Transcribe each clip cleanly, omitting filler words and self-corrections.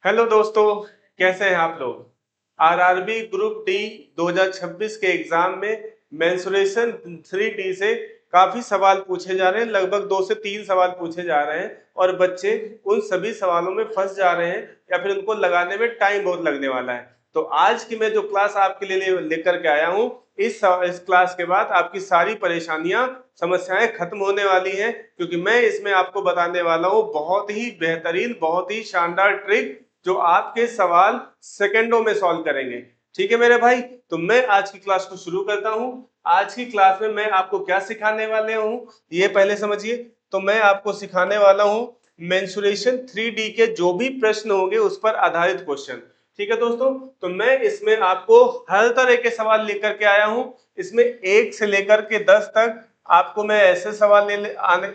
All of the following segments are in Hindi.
हेलो दोस्तों, कैसे हैं आप लोग। आरआरबी ग्रुप डी 2026 के एग्जाम में मेंसुरेशन 3D से काफी सवाल पूछे जा रहे हैं। लगभग 2 से 3 सवाल पूछे जा रहे हैं और बच्चे उन सभी सवालों में फंस जा रहे हैं या फिर उनको लगाने में टाइम बहुत लगने वाला है। तो आज की मैं जो क्लास आपके लिए लेकर के आया हूँ, इस क्लास के बाद आपकी सारी परेशानियां समस्याएं खत्म होने वाली हैं, क्योंकि मैं इसमें आपको बताने वाला हूँ बहुत ही बेहतरीन, बहुत ही शानदार ट्रिक जो आपके सवाल सेकंडों में सॉल्व करेंगे। ठीक है मेरे भाई, तो मैं आज की क्लास को शुरू करता हूं। आज की क्लास में मैं आपको क्या सिखाने वाले हूं ये पहले समझिए। तो मैं आपको सिखाने वाला हूं मेंसुरेशन 3D के जो भी प्रश्न होंगे उस पर आधारित क्वेश्चन। ठीक है दोस्तों, तो मैं इसमें आपको हर तरह के सवाल लेकर के आया हूं। इसमें 1 से लेकर के 10 तक आपको मैं ऐसे सवाल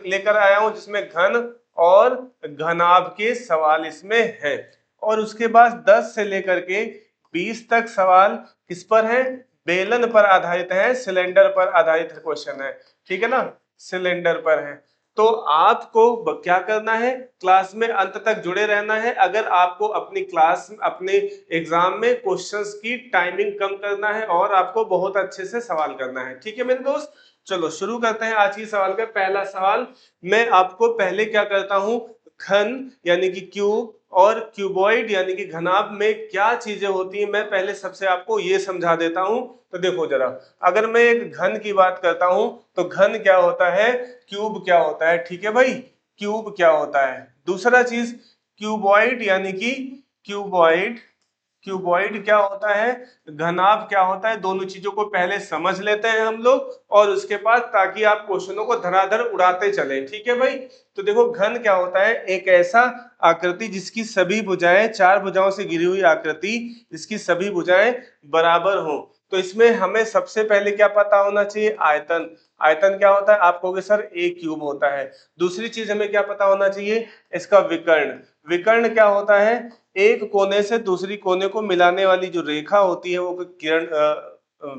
लेकर आया हूं जिसमें घन और घनाभ के सवाल इसमें है। और उसके बाद 10 से लेकर के 20 तक सवाल किस पर है, बेलन पर आधारित है, सिलेंडर पर आधारित क्वेश्चन है। ठीक है ना, सिलेंडर पर है। तो आपको क्या करना है, क्लास में अंत तक जुड़े रहना है अगर आपको अपनी क्लास अपने एग्जाम में क्वेश्चंस की टाइमिंग कम करना है और आपको बहुत अच्छे से सवाल करना है। ठीक है मेरे दोस्त, चलो शुरू करते हैं आज की सवाल का पहला सवाल। मैं आपको पहले क्या करता हूं, घन यानी कि क्यूब और क्यूबॉइड यानी कि घनाभ में क्या चीजें होती हैं, मैं पहले सबसे आपको ये समझा देता हूं। तो देखो जरा, अगर मैं एक घन की बात करता हूं तो घन क्या होता है, क्यूब क्या होता है। ठीक है भाई, क्यूब क्या होता है। दूसरा चीज क्यूबॉइड यानी कि क्यूबॉइड क्यूबॉइड क्या होता है, घनाभ क्या होता है। दोनों चीजों को पहले समझ लेते हैं हम लोग और उसके बाद ताकि आप क्वेश्चनों को धराधर उड़ाते चले। ठीक है भाई, तो देखो घन क्या होता है, एक ऐसा आकृति जिसकी सभी भुजाएं, 4 भुजाओं से घिरी हुई आकृति जिसकी सभी भुजाएं बराबर हो। तो इसमें हमें सबसे पहले क्या पता होना चाहिए, आयतन। आयतन क्या होता है, आप कहोगे सर ए क्यूब होता है। दूसरी चीज हमें क्या पता होना चाहिए, इसका विकर्ण। विकर्ण क्या होता है, एक कोने से दूसरी कोने को मिलाने वाली जो रेखा होती है वो किरण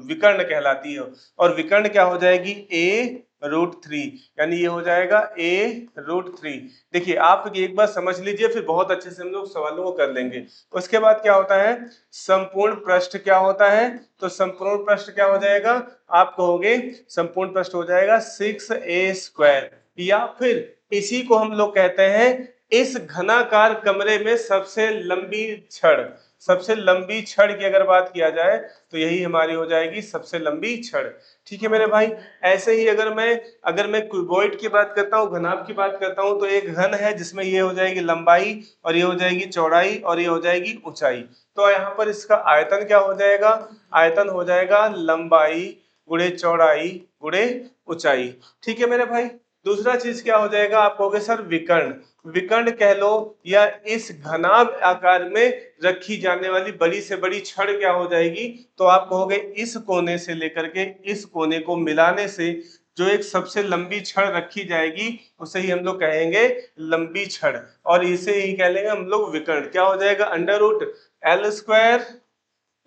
विकर्ण कहलाती है। और विकर्ण क्या हो जाएगी, a√3, यानी ये हो जाएगा a√3। देखिए आप एक बार समझ लीजिए, फिर बहुत अच्छे से हम लोग सवालों को कर लेंगे। उसके बाद क्या होता है, संपूर्ण पृष्ठ क्या होता है। तो संपूर्ण पृष्ठ क्या हो जाएगा, आप कहोगे संपूर्ण पृष्ठ हो जाएगा 6a², या फिर इसी को हम लोग कहते हैं इस घनाकार कमरे में सबसे लंबी छड़। सबसे लंबी छड़ की अगर बात किया जाए तो यही हमारी हो जाएगी सबसे लंबी छड़। ठीक है मेरे भाई, ऐसे ही अगर मैं क्यूबॉइड की बात करता हूँ, घनाभ की बात करता हूँ, तो एक घन है जिसमें ये हो जाएगी लंबाई और ये हो जाएगी चौड़ाई और ये हो जाएगी ऊंचाई। तो यहाँ पर इसका आयतन क्या हो जाएगा, आयतन हो जाएगा लंबाई गुणे चौड़ाई गुणे ऊंचाई। ठीक है मेरे भाई, दूसरा चीज क्या हो जाएगा, आप कहोगे सर विकर्ण। विकर्ण कह लो, या इस घनाभ आकार में रखी जाने वाली बड़ी से बड़ी छड़ क्या हो जाएगी, तो आप कहोगे इस कोने से लेकर के इस कोने को मिलाने से जो एक सबसे लंबी छड़ रखी जाएगी उसे ही हम लोग कहेंगे लंबी छड़। और इसे ही कह लेंगे हम लोग विकर्ण। क्या हो जाएगा, √L²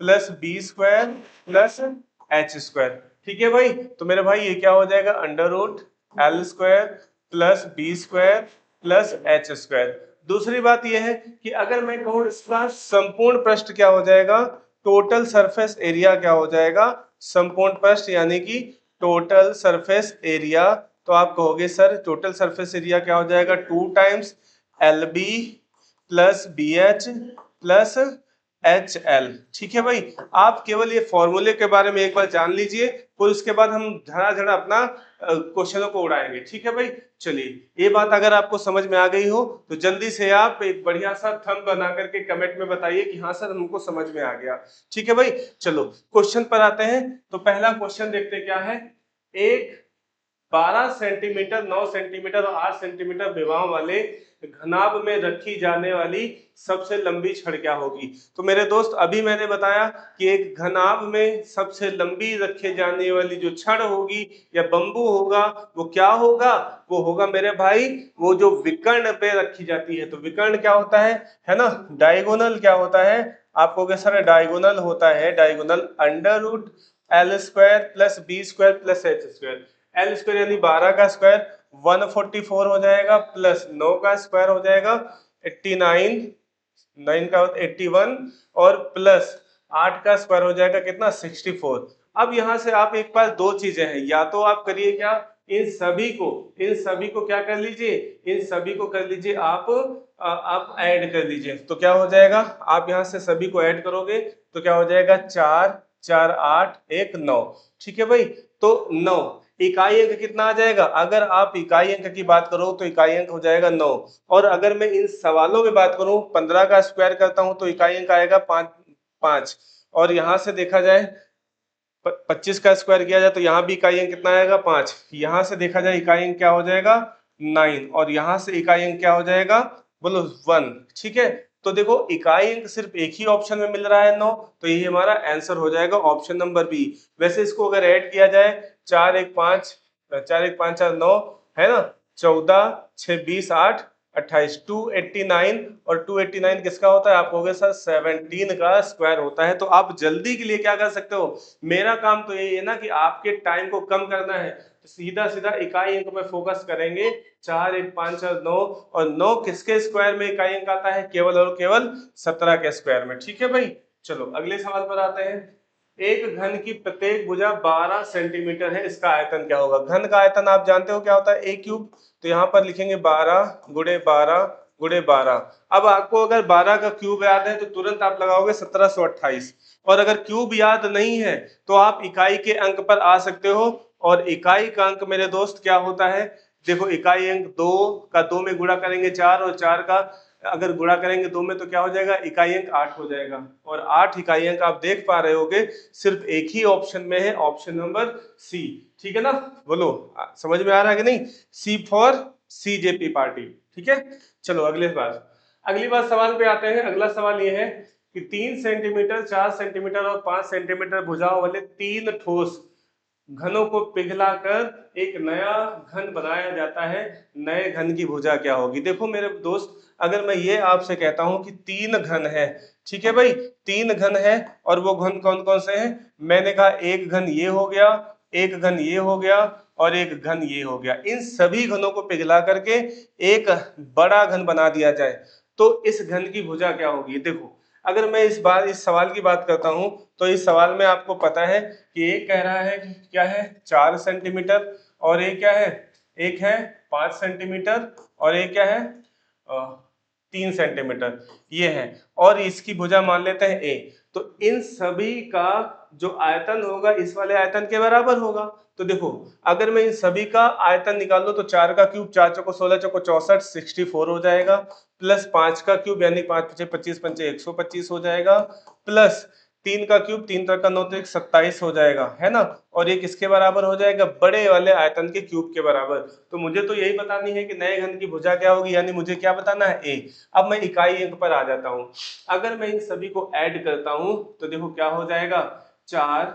+ B² + H²। ठीक है भाई, तो मेरे भाई ये क्या हो जाएगा, √L² + B² + H²। दूसरी बात यह है कि अगर मैं कहूँ इसका संपूर्ण पृष्ठ क्या हो जाएगा, टोटल सरफेस एरिया क्या हो जाएगा, संपूर्ण पृष्ठ यानी कि टोटल सरफेस एरिया। तो आप कहोगे सर टोटल सरफेस एरिया क्या हो जाएगा, 2 टाइम्स LB + BH + HL। ठीक है भाई, आप केवल ये फॉर्मूले के बारे में एक बार जान लीजिए, फिर उसके बाद हम धड़ाधड़ अपना क्वेश्चनों को उड़ाएंगे। ठीक है भाई, चलिए ये बात अगर आपको समझ में आ गई हो तो जल्दी से आप एक बढ़िया सा थंब बना करके कमेंट में बताइए कि हाँ सर हमको समझ में आ गया। ठीक है भाई, चलो क्वेश्चन पर आते हैं। तो पहला क्वेश्चन देखते क्या है, एक 12 सेंटीमीटर, 9 सेंटीमीटर और 8 सेंटीमीटर विभव वाले घनाभ में रखी जाने वाली सबसे लंबी छड़ क्या होगी। तो मेरे दोस्त अभी मैंने बताया कि एक घनाभ में सबसे लंबी रखे जाने वाली जो छड़ होगी या बंबू होगा वो क्या होगा, वो होगा मेरे भाई वो जो विकर्ण पे रखी जाती है। तो विकर्ण क्या होता है ना, डायगोनल क्या होता है, आप कहोगे सर डायगोनल होता है, diagonal √L² + B² + H²। L² यानी 12 का स्क्वायर 144 हो जाएगा, प्लस 9 का स्क्वायर हो जाएगा 89, 9 का 81 और प्लस 8 का स्क्वायर हो जाएगा कितना 64। अब यहां से आप एक पास दो चीजें हैं, या तो आप करिए क्या, इन सभी को क्या कर लीजिए, इन सभी को कर लीजिए आप ऐड कर लीजिए। तो क्या हो जाएगा, आप यहां से सभी को ऐड करोगे तो क्या हो जाएगा 4 4 8 1 9। ठीक है भाई, तो 9 इकाई अंक कितना आ जाएगा, अगर आप इकाई अंक की बात करो तो इकाई अंक हो जाएगा 9। और अगर मैं इन सवालों में बात करूं 15 का स्क्वायर करता हूं तो इकाई अंक आएगा 5। और यहां से देखा जाए 25 का स्क्वायर किया जाए तो यहाँ भी इकाई अंक कितना आएगा 5। यहाँ से देखा जाए इकाई अंक क्या हो जाएगा 9 और यहाँ से इकाई अंक क्या हो जाएगा बोलो 1। ठीक है, तो देखो इकाई अंक सिर्फ एक ही ऑप्शन में मिल रहा है 9, तो यही हमारा आंसर हो जाएगा ऑप्शन नंबर बी। वैसे इसको अगर ऐड किया जाए 4 1 5 4 9 है ना, 14 6 20 8 28 289 और 289 किसका होता है, आप कहोगे सर 17 का स्क्वायर होता है। तो आप जल्दी के लिए क्या कर सकते हो, मेरा काम तो यही है ना कि आपके टाइम को कम करना है, तो सीधा सीधा इकाई अंक पे फोकस करेंगे। 4 1 5 4 9 और 9 किसके स्क्वायर में इकाई अंक आता है, केवल और केवल 17 के स्क्वायर में। ठीक है भाई, चलो अगले सवाल पर आते हैं। एक घन की प्रत्येक भुजा 12 सेंटीमीटर है, इसका आयतन क्या होगा। घन का आयतन आप जानते हो क्या होता है, ए क्यूब। तो यहाँ पर लिखेंगे 12 गुणे 12 गुणे 12। अब आपको अगर 12 का क्यूब याद है तो तुरंत आप लगाओगे 1728, और अगर क्यूब याद नहीं है तो आप इकाई के अंक पर आ सकते हो। और इकाई का अंक मेरे दोस्त क्या होता है, देखो इकाई अंक 2 का 2 में गुणा करेंगे 4, और 4 का अगर गुणा करेंगे 2 में तो क्या हो जाएगा इकाई अंक 8 हो जाएगा। और 8 इकाई अंक आप देख पा रहे होगे सिर्फ एक ही ऑप्शन में है, ऑप्शन नंबर सी। ठीक है ना, बोलो समझ में आ रहा है कि नहीं, सी फॉर सीजेपी पार्टी। ठीक है, चलो अगली बार सवाल पे आते हैं। अगला सवाल ये है कि 3 सेंटीमीटर 4 सेंटीमीटर और 5 सेंटीमीटर भुजाओं वाले 3 ठोस घनों को पिघलाकर एक नया घन बनाया जाता है, नए घन की भुजा क्या होगी। देखो मेरे दोस्त, अगर मैं ये आपसे कहता हूं कि 3 घन है, ठीक है भाई 3 घन है, और वो घन कौन कौन से हैं, मैंने कहा एक घन ये हो गया, एक घन ये हो गया और एक घन ये हो गया। इन सभी घनों को पिघला करके एक बड़ा घन बना दिया जाए तो इस घन की भुजा क्या होगी। देखो अगर मैं इस सवाल की बात करता हूं तो इस सवाल में आपको पता है कि एक कह रहा है कि क्या है 4 सेंटीमीटर, और एक क्या है, एक है 5 सेंटीमीटर, और एक क्या है 3 सेंटीमीटर ये है, और इसकी भुजा मान लेते हैं ए। तो इन सभी का जो आयतन होगा इस वाले आयतन के बराबर होगा। तो देखो अगर मैं इन सभी का आयतन निकाल लूं तो 4 का क्यूब 4 चौको 16 चौको 64 64 हो जाएगा, प्लस 5 का क्यूब यानी 5 पचे 25 पंचे 125 हो जाएगा, प्लस 3 का क्यूब 3 3 का 9 तो 27 हो जाएगा, है ना। और ये किसके बराबर हो जाएगा, बड़े वाले आयतन के क्यूब के बराबर। तो मुझे तो यही बतानी है कि नए घन की भुजा क्या होगी, यानी मुझे क्या बताना है ए। अब मैं इकाई अंक पर आ जाता हूं। अगर मैं इन सभी को ऐड करता हूं तो देखो क्या हो जाएगा 4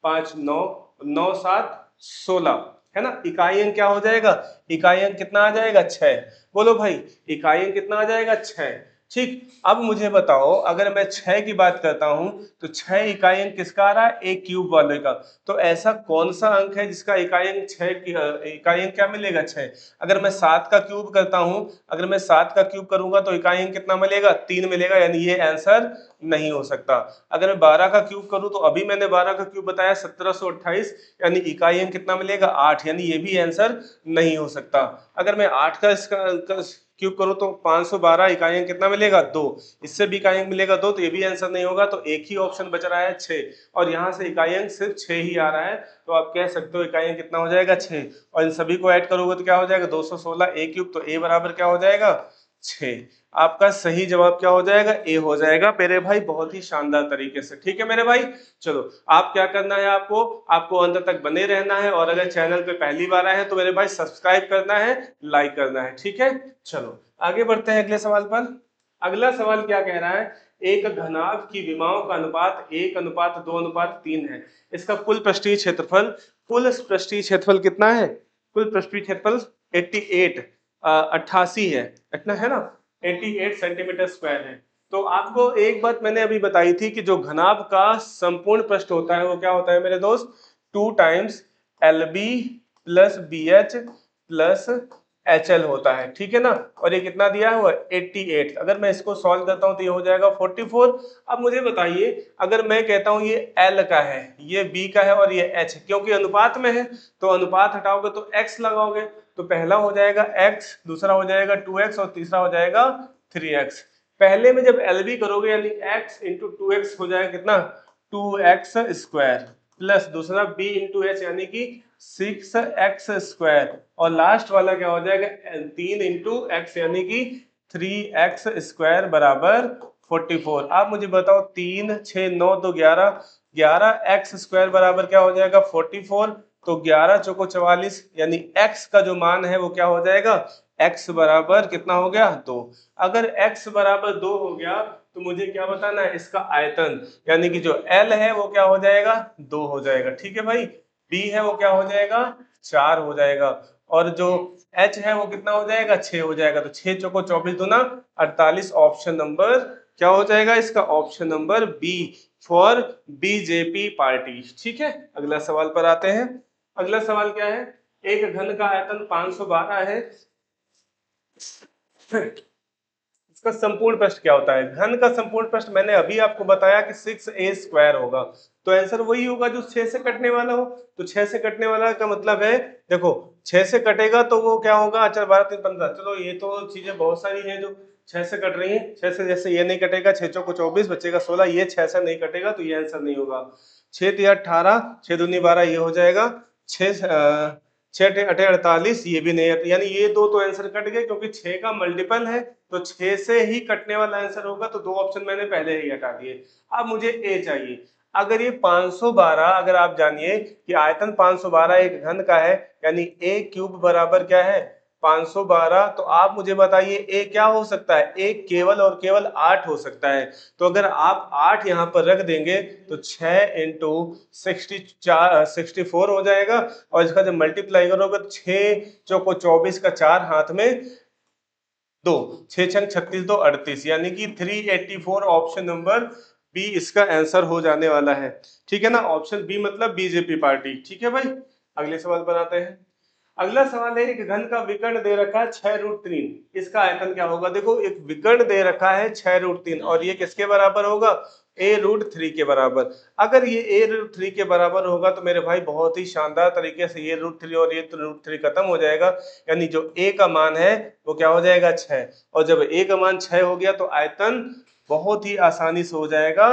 5 9 9 7 16, है ना। इकाई अंक क्या हो जाएगा, इकाई अंक कितना आ जाएगा 6। बोलो भाई इकाई अंक कितना आ जाएगा 6। ठीक, अब मुझे बताओ अगर मैं 6 की बात करता हूं तो 6 इकाई अंक किसका आ रहा है, एक क्यूब वाले का। तो ऐसा कौन सा अंक है जिसका इकाई अंक 6 की इकाई अंक क्या मिलेगा 6। अगर मैं 7 का क्यूब करता हूं, अगर मैं 7 का क्यूब करूंगा तो इकाई अंक कितना मिलेगा 3 मिलेगा, यानी ये आंसर नहीं हो सकता। अगर मैं 12 का क्यूब करूं तो अभी मैंने 12 का क्यूब बताया 1728, यानी इकाई अंक कितना मिलेगा 8, यानी ये भी आंसर नहीं हो सकता। अगर मैं 8 का इसका क्यूब करूं तो 512, इकाई अंक कितना मिलेगा 2, इससे भी इकाई अंक मिलेगा 2, तो ये भी आंसर नहीं होगा। तो एक ही ऑप्शन बच रहा है 6, और यहाँ से इकाई अंक सिर्फ 6 ही आ रहा है। तो आप कह सकते हो इकाई अंक कितना हो जाएगा 6, और इन सभी को ऐड करोगे तो क्या हो जाएगा 216 ए क्यूब, तो ए बराबर क्या हो जाएगा 6। आपका सही जवाब क्या हो जाएगा, ए हो जाएगा मेरे भाई, बहुत ही शानदार तरीके से। ठीक है मेरे भाई, चलो आप क्या करना है, आपको अंत तक बने रहना है, और अगर चैनल पे पहली बार आए हैं तो मेरे भाई सब्सक्राइब करना है, लाइक करना है। ठीक है, चलो आगे बढ़ते हैं अगले सवाल पर। अगला सवाल क्या कह रहा है, एक घनाभ की विमाओं का अनुपात 1:2:3 है। इसका कुल पृष्ठीय क्षेत्रफल कितना है, कुल पृष्ठीय क्षेत्रफल 88 है, इतना है ना, 88 सेंटीमीटर स्क्वायर है। तो आपको एक बात मैंने अभी बताई थी कि जो घनाभ का संपूर्ण पृष्ठ होता है वो क्या होता है मेरे दोस्त, 2 times LB plus BH plus HL होता है, ठीक है ना। और ये कितना दिया हुआ है 88। अगर मैं इसको सॉल्व करता हूं तो ये हो जाएगा 44। अब मुझे बताइए, अगर मैं कहता हूं ये L का है, ये B का है और ये H, क्योंकि अनुपात में है तो अनुपात हटाओगे तो X लगाओगे, तो पहला हो जाएगा X, दूसरा हो जाएगा 2X और तीसरा हो जाएगा 3X। पहले में जब LB करोगे यानी X इंटू 2X हो जाएगा कितना 2X स्क्वायर, प्लस दूसरा B इंटू H यानी कि 6X स्क्वायर, और लास्ट वाला क्या हो जाएगा 3 इंटू एक्स यानी कि 3X स्क्वायर बराबर 44। आप मुझे बताओ 3 6 9 2 11, 11X स्क्वायर बराबर क्या हो जाएगा 44। तो 11 चौको 44 यानी x का जो मान है वो क्या हो जाएगा x बराबर कितना हो गया 2। अगर x बराबर 2 हो गया तो मुझे क्या बताना है इसका आयतन, यानी कि जो L है वो क्या हो जाएगा 2 हो जाएगा, ठीक है भाई। B है वो क्या हो जाएगा 4 हो जाएगा, और जो H है वो कितना हो जाएगा 6 हो जाएगा। तो 6 चौको 24 दूना 48, ऑप्शन नंबर क्या हो जाएगा इसका option number B for BJP party, ठीक है। अगला सवाल पर आते हैं। अगला सवाल क्या है, एक घन का आयतन 512 है, इसका संपूर्ण पृष्ठ क्या होता है। घन का संपूर्ण पृष्ठ मैंने अभी आपको बताया कि 6a स्क्वायर होगा, तो आंसर वही होगा जो 6 से कटने वाला हो। तो 6 से कटने वाला का मतलब है, देखो 6 से कटेगा तो वो क्या होगा, अच्छा 12 3 15, चलो ये तो चीजें बहुत सारी हैं जो 6 से कट रही हैं। 6 से जैसे ये नहीं कटेगा, 6 चौको 24 बचेगा 16, ये 6 से नहीं कटेगा तो ये आंसर नहीं होगा। 6 3 18, 6 दूनी 12 ये हो जाएगा 6 6 अठे 48, ये भी नहीं है, यानी ये दो तो आंसर कट गए क्योंकि 6 का मल्टीपल है तो 6 से ही कटने वाला आंसर होगा, तो दो ऑप्शन मैंने पहले ही हटा दिए। अब मुझे ए चाहिए। अगर ये 512, अगर आप जानिए कि आयतन 512 एक घन का है, यानी a क्यूब बराबर क्या है 512, तो आप मुझे बताइए ए क्या हो सकता है, ए केवल और केवल 8 हो सकता है। तो अगर आप 8 यहाँ पर रख देंगे तो 6 इंटू 64 हो जाएगा, और इसका जब मल्टीप्लाई करोगे तो 6 चौको 24 का 4 हाथ में 2, 6 छंग 36 2 38, यानी कि 384 ऑप्शन नंबर बी इसका आंसर हो जाने वाला है, ठीक है ना। ऑप्शन बी मतलब बीजेपी पार्टी, ठीक है भाई। अगले सवाल पर आते हैं। अगला सवाल है, एक घन का विकर्ण दे रखा है 6√3, इसका आयतन क्या होगा। देखो एक विकर्ण दे रखा है 6√3 और ये किसके बराबर होगा a√3 के बराबर। अगर ये a√3 के बराबर होगा तो मेरे भाई बहुत ही शानदार तरीके से ये √3 और ये √3 खत्म हो जाएगा, यानी जो a का मान है वो क्या हो जाएगा 6, और जब a का मान 6 हो गया तो आयतन बहुत ही आसानी से हो जाएगा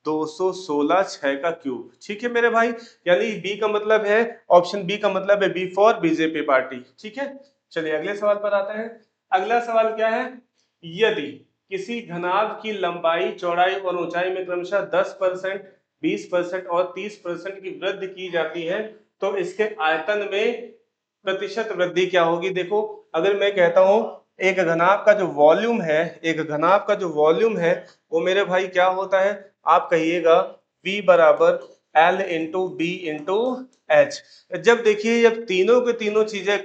216 6 का क्यूब, ठीक है मेरे भाई। यानी बी का मतलब है, ऑप्शन बी का मतलब है बी फॉर बीजेपी पार्टी, ठीक है। चलिए अगले सवाल पर आते हैं। अगला सवाल क्या है, यदि किसी घनाभ की लंबाई चौड़ाई और ऊंचाई में क्रमशः 10%, 20% और 30% की वृद्धि की जाती है तो इसके आयतन में प्रतिशत वृद्धि क्या होगी। देखो अगर मैं कहता हूं एक घनाभ का जो वॉल्यूम है, एक घनाभ का जो वॉल्यूम है वो मेरे भाई क्या होता है, आप कहिएगा V बराबर L into B into H. जब देखिए जब तीनों के तीनों चीजें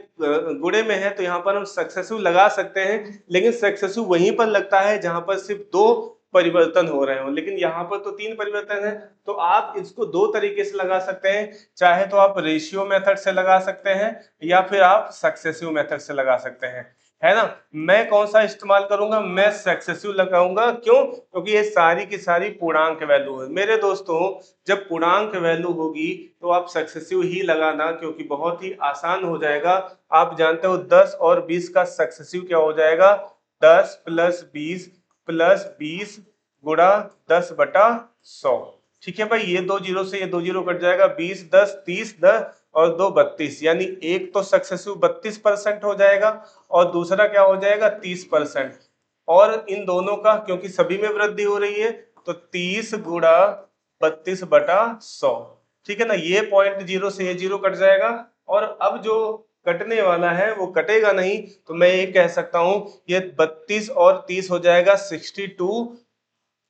गुणे में है तो यहाँ पर हम सक्सेसिव लगा सकते हैं, लेकिन सक्सेसिव वहीं पर लगता है जहां पर सिर्फ दो परिवर्तन हो रहे हो, लेकिन यहाँ पर तो 3 परिवर्तन है। तो आप इसको दो तरीके से लगा सकते हैं, चाहे तो आप रेशियो मेथड से लगा सकते हैं या फिर आप सक्सेसिव मेथड से लगा सकते हैं, है ना। मैं कौन सा इस्तेमाल करूंगा, मैं सक्सेसिव लगाऊंगा, क्यों, क्योंकि ये सारी की सारी पूर्णांक वैल्यू है मेरे दोस्तों। जब पूर्णांक वैल्यू होगी तो आप सक्सेसिव ही लगाना, क्योंकि बहुत ही आसान हो जाएगा। आप जानते हो 10 और 20 का सक्सेसिव क्या हो जाएगा 10 प्लस 20 प्लस 20 गुणा 10/100, ठीक है भाई। ये दो जीरो से ये दो जीरो कट जाएगा, 20 10 30 10 और 2 32, यानी एक तो सक्सेसिव 32% हो जाएगा और दूसरा क्या हो जाएगा 30%। और इन दोनों का क्योंकि सभी में वृद्धि हो रही है तो 30 गुणा 32/100, ठीक है ना। ये पॉइंट जीरो से ये जीरो कट जाएगा, और अब जो कटने वाला है वो कटेगा नहीं, तो मैं ये कह सकता हूं ये 32 और 30 हो जाएगा 62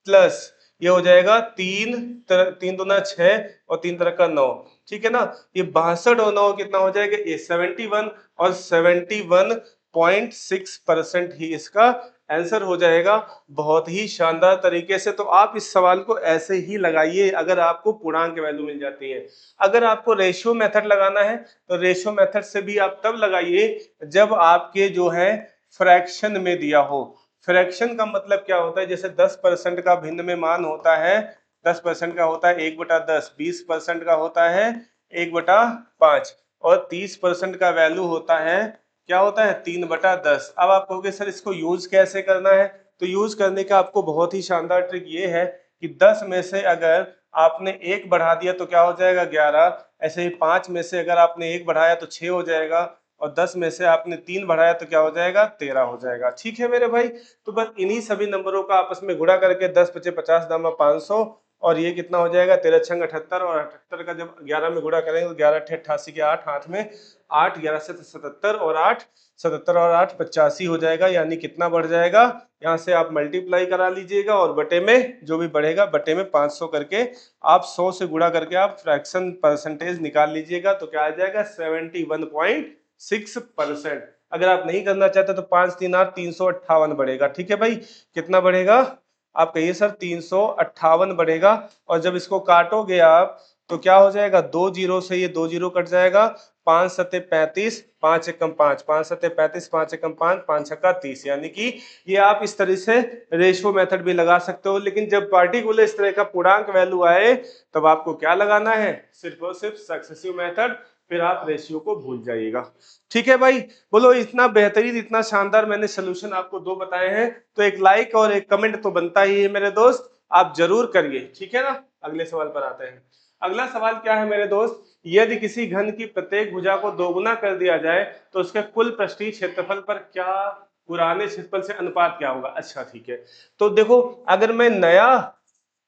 प्लस ये हो जाएगा 3 दूना 6 और 3 तरह का 9, ठीक है ना। ये 62 और 9 कितना हो जाएगा ये 71, और 71.6% ही इसका आंसर हो जाएगा बहुत ही शानदार तरीके से। तो आप इस सवाल को ऐसे ही लगाइए अगर आपको पूर्णांक वैल्यू मिल जाती है। अगर आपको रेशियो मेथड लगाना है तो रेशियो मेथड से भी आप तब लगाइए जब आपके जो है फ्रैक्शन में दिया हो। फ्रैक्शन का मतलब क्या होता है, जैसे 10% का भिन्न में मान होता है, 10% का होता है 1/10, 20% का होता है 1/5 और 30% का वैल्यू होता है, क्या होता है 3/10। अब आप कहोगे सर इसको यूज कैसे करना है, तो यूज करने का आपको बहुत ही शानदार ट्रिक ये है कि 10 में से अगर आपने 1 बढ़ा दिया तो क्या हो जाएगा 11, ऐसे ही 5 में से अगर आपने 1 बढ़ाया तो 6 हो जाएगा, और 10 में से आपने 3 बढ़ाया तो क्या हो जाएगा 13 हो जाएगा। ठीक है मेरे भाई, तो बस इन्हीं सभी नंबरों का आपस में गुणा करके 10 पचे 50 दामा 500, और ये कितना हो जाएगा 13 छंग 78, और 78 का जब 11 में गुणा करेंगे तो 11 × 88 के 8, हाथ में 8, 11 से 77 और 8 77 और 8 85 हो जाएगा। यानी कितना बढ़ जाएगा, यहाँ से आप मल्टीप्लाई करा लीजिएगा और बटे में जो भी बढ़ेगा बटे में 500 करके आप 100 से गुणा करके आप फ्रैक्शन परसेंटेज निकाल लीजिएगा, तो क्या आ जाएगा 71.6%। अगर आप नहीं करना चाहते तो 5 3 8 358 बढ़ेगा। ठीक है भाई, कितना बढ़ेगा आप कहिए सर 358 बढ़ेगा। और जब इसको काटोगे आप तो क्या हो जाएगा, 2 जीरो से ये 2 जीरो कट जाएगा, 5 सत्ते 35, 5 एकम 5, 5 सत्ते 35, 5 एकम 5, 5 छक्का 30। यानी कि ये आप इस तरह से रेशियो मेथड भी लगा सकते हो, लेकिन जब पार्टिकुलर इस तरह का पूर्णांक वैल्यू आए तब आपको क्या लगाना है, सिर्फ और सिर्फ सक्सेसिव मेथड, फिर आप रेशियो को भूल जाइएगा। ठीक है भाई, बोलो इतना बेहतरीन इतना शानदार मैंने सोल्यूशन आपको 2 बताए हैं, तो एक लाइक और एक कमेंट तो बनता ही है मेरे दोस्त, आप जरूर करिए। ठीक है ना, अगले सवाल पर आते हैं। अगला सवाल क्या है मेरे दोस्त, यदि किसी घन की प्रत्येक भुजा को दोगुना कर दिया जाए तो उसके कुल पृष्ठीय क्षेत्रफल पर क्या पुराने क्षेत्रफल से अनुपात क्या होगा। अच्छा ठीक है, तो देखो अगर मैं नया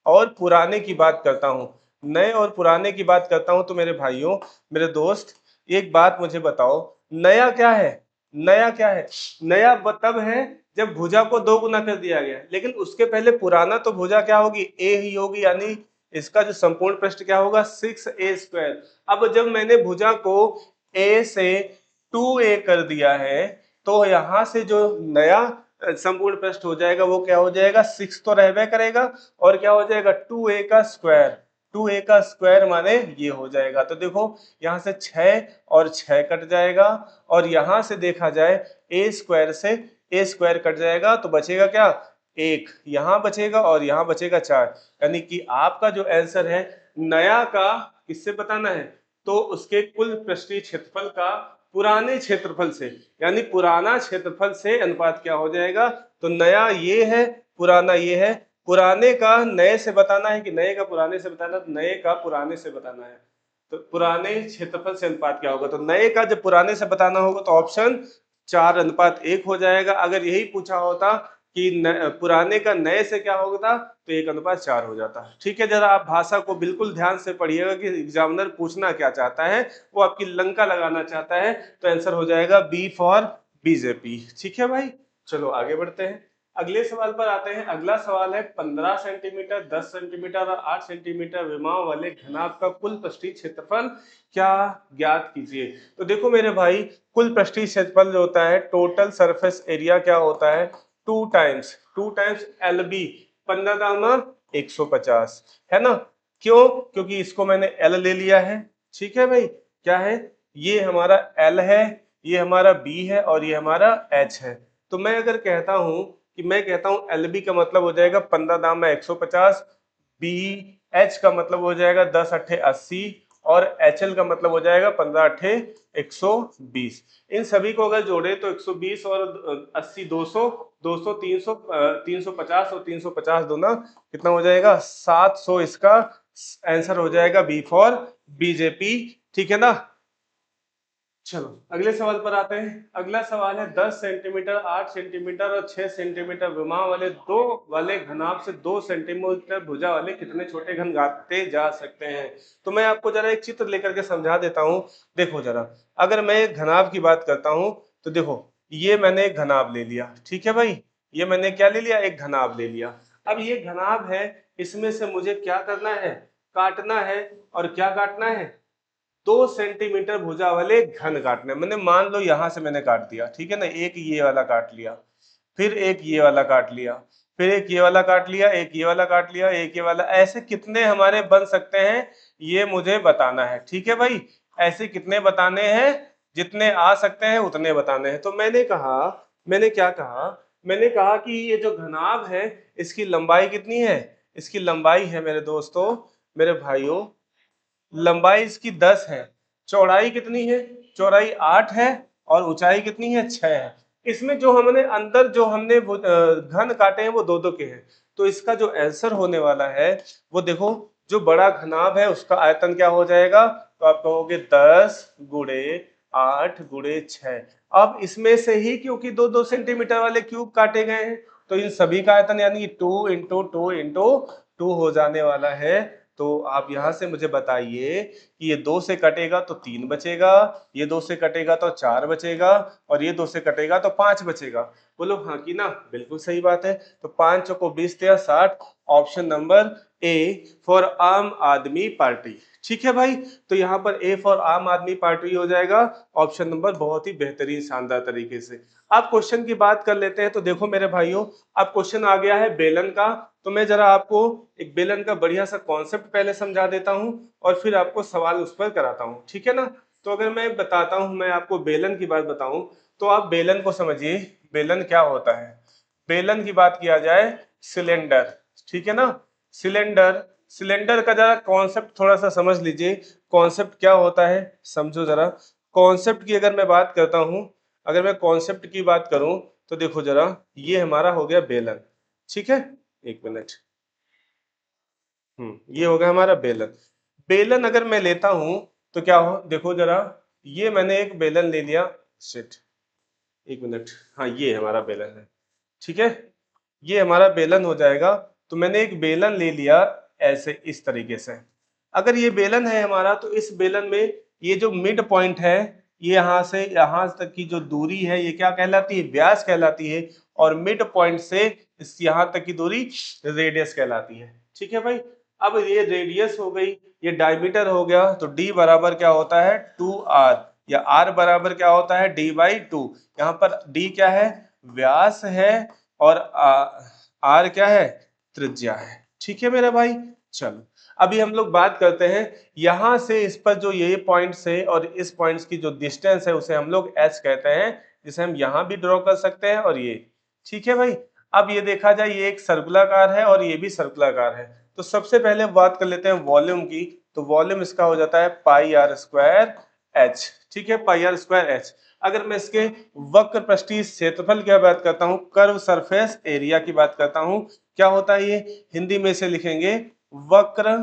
और पुराने की बात करता हूं, नए और पुराने की बात करता हूं, तो मेरे भाइयों मेरे दोस्त एक बात मुझे बताओ, नया क्या है, नया क्या है, नया तब है जब भुजा को 2 गुना कर दिया गया, लेकिन उसके पहले पुराना तो भुजा क्या होगी a ही होगी, यानी इसका जो संपूर्ण पृष्ठ क्या होगा 6a²। अब जब मैंने भुजा को a से 2a कर दिया है तो यहां से जो नया संपूर्ण पृष्ठ हो जाएगा वो क्या हो जाएगा 6 तो रहबे करेगा, और क्या हो जाएगा 2a का स्क्वायर, 2a का स्क्वायर माने ये हो जाएगा। तो देखो यहाँ से 6 और 6 कट जाएगा, और यहाँ से देखा जाए a स्क्वायर से a स्क्वायर कट जाएगा तो बचेगा क्या 1, यहाँ बचेगा और यहाँ बचेगा 4। यानी कि आपका जो आंसर है नया का किससे बताना है, तो उसके कुल पृष्ठीय क्षेत्रफल का पुराने क्षेत्रफल से, यानी पुराना क्षेत्रफल से अनुपात क्या हो जाएगा, तो नया ये है पुराना ये है, पुराने का नए से बताना है कि नए का पुराने से बताना, तो नए का पुराने से बताना है, तो पुराने क्षेत्रफल से अनुपात क्या होगा, तो नए का जब पुराने से बताना होगा तो ऑप्शन 4:1 हो जाएगा। अगर यही पूछा होता कि पुराने का नए से क्या होता तो 1:4 हो जाता है। ठीक है, जरा आप भाषा को बिल्कुल ध्यान से पढ़िएगा कि एग्जामिनर पूछना क्या चाहता है, वो आपकी लंका लगाना चाहता है, तो आंसर हो जाएगा बी फॉर बीजेपी। ठीक है भाई, चलो आगे बढ़ते हैं, अगले सवाल पर आते हैं। अगला सवाल है 15 सेंटीमीटर, 10 सेंटीमीटर और 8 सेंटीमीटर विमाओं वाले घनाभ का कुल पृष्ठीय क्षेत्रफल क्या ज्ञात कीजिए। तो देखो मेरे भाई, कुल पृष्ठीय क्षेत्रफल जो होता है टोटल सरफेस एरिया क्या होता है 2 टाइम्स LB, 15 दामा 150 है ना, क्यों, क्योंकि इसको मैंने L ले लिया है। ठीक है भाई, क्या है ये हमारा L है, ये हमारा B है और ये हमारा H है। तो मैं अगर कहता हूं कि मैं कहता हूं LB का मतलब हो जाएगा 15 दामा 150, BH का मतलब हो जाएगा 10 अट्ठे 80, और HL का मतलब हो जाएगा 15 अट्ठे 120। इन सभी को अगर जोड़े तो 120 और 80 200, 200 300, 350 और 350 दोनों कितना हो जाएगा 700। इसका आंसर हो जाएगा बी फॉर बीजेपी। ठीक है ना, चलो अगले सवाल पर आते हैं। अगला सवाल है 10 सेंटीमीटर, 8 सेंटीमीटर और 6 सेंटीमीटर विमा वाले घनाभ से 2 सेंटीमीटर भुजा वाले कितने छोटे घन गाते जा सकते हैं। तो मैं आपको जरा एक चित्र लेकर के समझा देता हूं। देखो जरा, अगर मैं एक घनाभ की बात करता हूं तो देखो ये मैंने एक घनाभ ले लिया। ठीक है भाई, ये मैंने क्या ले लिया, एक घनाभ ले लिया। अब ये घनाभ है, इसमें से मुझे क्या करना है, काटना है, और क्या काटना है 2 सेंटीमीटर भुजा वाले घन काटने। मैंने मान लो यहां से मैंने काट दिया, ठीक है ना, एक ये वाला काट लिया। फिर एक ये वाला काट लिया, फिर एक ये वाला काट लिया, एक ये वाला काट लिया, एक ये वाला, ऐसे कितने हमारे बन सकते हैं ये मुझे बताना है। ठीक है भाई, ऐसे कितने बताने हैं, जितने आ सकते हैं उतने बताने हैं। तो मैंने कहा कि ये जो घनाभ है इसकी लंबाई कितनी है, इसकी लंबाई है मेरे दोस्तों, मेरे भाइयों, लंबाई इसकी 10 है, चौड़ाई कितनी है, चौड़ाई 8 है, और ऊंचाई कितनी है, 6 है। इसमें जो हमने अंदर जो हमने घन काटे हैं वो दो दो के हैं, तो इसका जो आंसर होने वाला है वो देखो, जो बड़ा घनाभ है उसका आयतन क्या हो जाएगा, तो आप कहोगे 10 गुणे 8 गुणे 6। अब इसमें से ही क्योंकि 2-2 सेंटीमीटर वाले क्यूब काटे गए हैं, तो इन सभी का आयतन यानी 2 इंटू 2 इंटू 2 हो जाने वाला है। तो आप यहां से मुझे बताइए कि ये 2 से कटेगा तो 3 बचेगा, ये 2 से कटेगा तो 4 बचेगा, और ये 2 से कटेगा तो 5 बचेगा। बोलो हाँ कि ना, बिल्कुल सही बात है। तो 5 चौको 20 या 60, ऑप्शन नंबर ए फॉर आम आदमी पार्टी। ठीक है भाई, तो यहाँ पर ए फॉर आम आदमी पार्टी हो जाएगा ऑप्शन नंबर, बहुत ही बेहतरीन शानदार तरीके से। आप क्वेश्चन की बात कर लेते हैं। तो देखो मेरे भाइयों, अब क्वेश्चन आ गया है बेलन का, तो मैं जरा आपको एक बेलन का बढ़िया सा कॉन्सेप्ट पहले समझा देता हूं और फिर आपको सवाल उस पर कराता हूं, ठीक है ना। तो अगर मैं बताता हूं, मैं आपको बेलन की बात बताऊं, तो आप बेलन को समझिए, बेलन क्या होता है। बेलन की बात किया जाए, सिलेंडर, ठीक है ना, सिलेंडर, सिलेंडर का जरा कॉन्सेप्ट थोड़ा सा समझ लीजिए, कॉन्सेप्ट क्या होता है समझो जरा। कॉन्सेप्ट की अगर मैं बात करता हूं, अगर मैं कॉन्सेप्ट की बात करूं, तो देखो जरा, ये हमारा हो गया बेलन, ठीक है, एक मिनट, ये हो गया हमारा बेलन। बेलन अगर मैं लेता हूं तो क्या हो, देखो जरा, ये मैंने एक बेलन ले लिया, शिट, एक मिनट, हाँ ये हमारा बेलन है, ठीक है, ये हमारा बेलन हो जाएगा। तो मैंने एक बेलन ले लिया ऐसे इस तरीके से। अगर ये बेलन है हमारा, तो इस बेलन में ये जो मिड पॉइंट है, ये यहाँ से यहाँ तक की जो दूरी है ये क्या कहलाती है, व्यास कहलाती है, और मिड पॉइंट से इस यहाँ तक की दूरी रेडियस कहलाती है। ठीक है भाई, अब ये रेडियस हो गई, ये डायमीटर हो गया, तो d बराबर क्या होता है 2r, या r बराबर क्या होता है d/2। यहाँ पर d क्या है, व्यास है, और r क्या है, त्रिज्या है। ठीक है मेरा भाई, चलो अभी हम लोग बात करते हैं, यहां से इस पर जो ये पॉइंट से और इस पॉइंट्स की जो डिस्टेंस है उसे हम लोग h कहते हैं, जिसे हम यहां भी ड्रॉ कर सकते हैं और ये। ठीक है भाई, अब ये देखा जाए, ये एक सर्कुलाकार है और ये भी सर्कुलाकार है। तो सबसे पहले बात कर लेते हैं वॉल्यूम की, तो वॉल्यूम इसका हो जाता है पाई आर स्क्वायर एच। ठीक है, पाई आर स्क्वायर एच। अगर मैं इसके वक्र पृष्ठीय क्षेत्रफल की बात करता हूं, कर्व सरफेस एरिया की बात करता हूं, क्या होता है ये, हिंदी में से लिखेंगे वक्र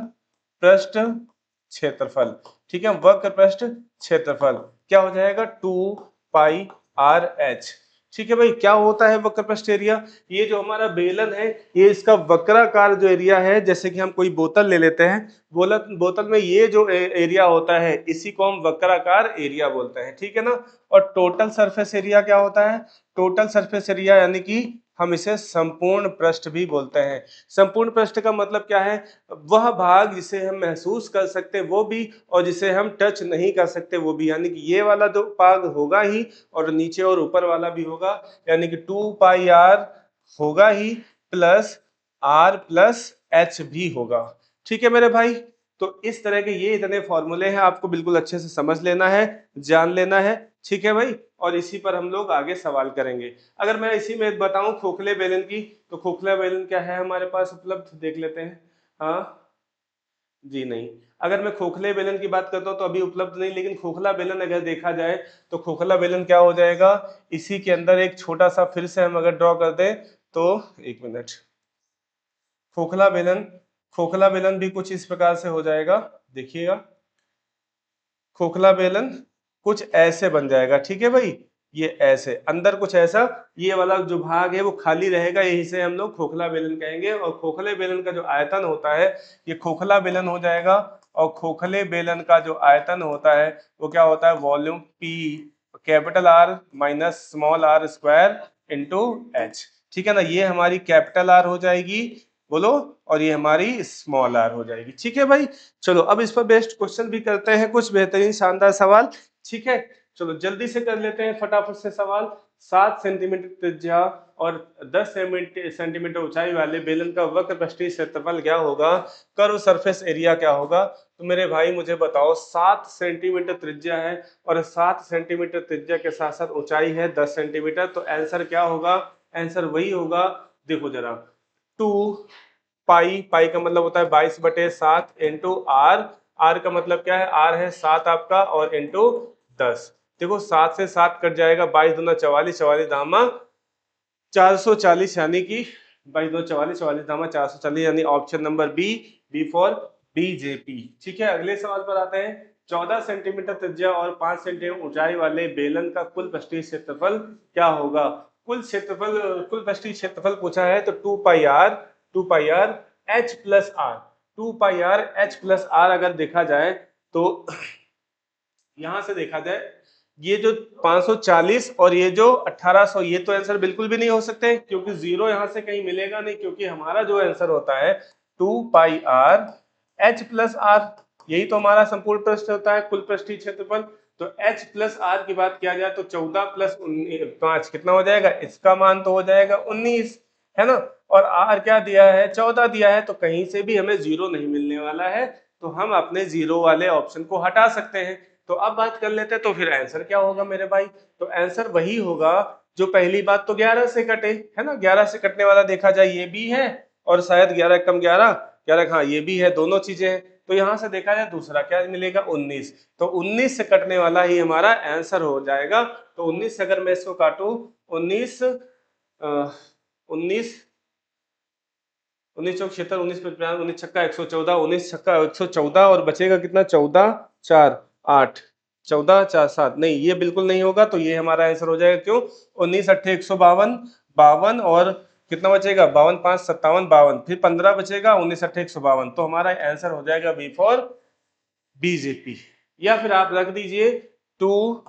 पृष्ठ क्षेत्रफल। ठीक है, वक्र पृष्ठ क्षेत्रफल क्या हो जाएगा 2πr/h। ठीक है भाई, क्या होता है वक्र पृष्ठ एरिया, ये जो हमारा बेलन है, ये इसका वक्राकार जो एरिया है, जैसे कि हम कोई बोतल ले लेते हैं, बोतल में ये जो एरिया होता है इसी को हम वक्राकार एरिया बोलते हैं। ठीक है ना। और टोटल सरफेस एरिया क्या होता है, टोटल सरफेस एरिया यानी कि हम इसे संपूर्ण पृष्ठ भी बोलते हैं। संपूर्ण पृष्ठ का मतलब क्या है, वह भाग जिसे हम महसूस कर सकते वो भी, और जिसे हम टच नहीं कर सकते वो भी, यानी कि ये वाला जो भाग होगा ही, और नीचे और ऊपर वाला भी होगा, यानी कि 2πr होगा ही, प्लस r+h भी होगा। ठीक है मेरे भाई, तो इस तरह के ये इतने फॉर्मूले हैं, आपको बिल्कुल अच्छे से समझ लेना है, जान लेना है। ठीक है भाई, और इसी पर हम लोग आगे सवाल करेंगे। अगर मैं इसी में बताऊं खोखले बेलन की, तो खोखला बेलन क्या है हमारे पास उपलब्ध, देख लेते हैं। हाँ जी नहीं, अगर मैं खोखले बेलन की बात करता हूं तो अभी उपलब्ध नहीं, लेकिन खोखला बेलन अगर देखा जाए तो खोखला बेलन क्या हो जाएगा, इसी के अंदर एक छोटा सा फिर से हम अगर ड्रॉ कर दें, तो एक मिनट, खोखला बेलन, खोखला बेलन भी कुछ इस प्रकार से हो जाएगा, देखिएगा, खोखला बेलन कुछ ऐसे बन जाएगा। ठीक है भाई, ये ऐसे अंदर कुछ ऐसा, ये वाला जो भाग है वो खाली रहेगा, यही से हम लोग खोखला बेलन कहेंगे। और खोखले बेलन का जो आयतन होता है, ये खोखला बेलन हो जाएगा, और खोखले बेलन का जो आयतन होता है वो क्या होता है, volume P capital R minus small R square into H. ठीक है ना, ये हमारी कैपिटल आर हो जाएगी, बोलो, और ये हमारी स्मॉल आर हो जाएगी। ठीक है भाई, चलो अब इस पर बेस्ट क्वेश्चन भी करते हैं, कुछ बेहतरीन शानदार सवाल। ठीक है, चलो जल्दी से कर लेते हैं फटाफट से सवाल। 7 सेंटीमीटर त्रिज्या और 10 सेंटीमीटर ऊंचाई वाले बेलन का वक्र पृष्ठीय क्षेत्रफल क्या होगा, कर्व सरफेस एरिया क्या होगा। तो मेरे भाई मुझे बताओ 7 सेंटीमीटर त्रिज्या है और 7 सेंटीमीटर त्रिज्या के साथ साथ ऊंचाई है 10 सेंटीमीटर, तो आंसर क्या होगा, आंसर वही होगा, देखो जरा 2 पाई, पाई का मतलब होता है 22/7 इंटू आर, आर का मतलब क्या है, आर है 7 आपका और इंटू 10। देखो 7 से 7 कट जाएगा, 22 दूना 44, 44 धामा 440, यानी कि 22 दूना 44, 44 धामा 440, यानी option number B, B for BJP. ठीक है, अगले सवाल पर आते हैं। 14 सेंटीमीटर त्रिज्या और 5 सेंटीमीटर ऊंचाई वाले बेलन का कुल पृष्ठीय क्षेत्रफल क्या होगा। कुल क्षेत्रफल, कुल पृष्ठीय क्षेत्रफल पूछा है, तो 2 pi r h plus r, 2 pi r h plus r अगर देखा जाए तो यहां से देखा जाए ये जो 540 और ये जो 1800, ये तो आंसर बिल्कुल भी नहीं हो सकते क्योंकि जीरो यहां से कहीं मिलेगा नहीं, क्योंकि हमारा जो आंसर होता है 2 pi r h plus are, यही तो हमारा संपूर्ण पृष्ठ होता है, कुल पृष्ठीय क्षेत्रफल। तो एच प्लस आर की बात किया जाए तो 14 प्लस 5 कितना हो जाएगा, इसका मान तो हो जाएगा 19, है ना। और आर क्या दिया है, 14 दिया है, तो कहीं से भी हमें जीरो नहीं मिलने वाला है, तो हम अपने जीरो वाले ऑप्शन को हटा सकते हैं। तो अब बात कर लेते हैं, तो फिर आंसर क्या होगा मेरे भाई, तो आंसर वही होगा जो पहली बात तो 11 से कटे, है ना, 11 से कटने वाला देखा जाए ये भी है और शायद 11 कम 11 11, हाँ ये भी है, दोनों चीजें हैं। तो यहां से देखा जाए दूसरा क्या मिलेगा 19, तो 19 से कटने वाला ही हमारा आंसर हो जाएगा। तो 19 से अगर मैं इसको काटूं, 19 19 19 चौक 76, 19 55, 19 छक्का 114, 19 छक्का 114 और बचेगा कितना, 14 4 8, 14 4 7, नहीं ये बिल्कुल नहीं होगा, तो ये हमारा आंसर हो जाएगा, क्यों, 19 अट्ठे 152, 52 और कितना बचेगा, 52 5 57, 52, फिर 15 बचेगा, 19 अट्ठे 152, तो हमारा आंसर हो जाएगा बी फॉर बीजेपी। या फिर आप रख दीजिए 2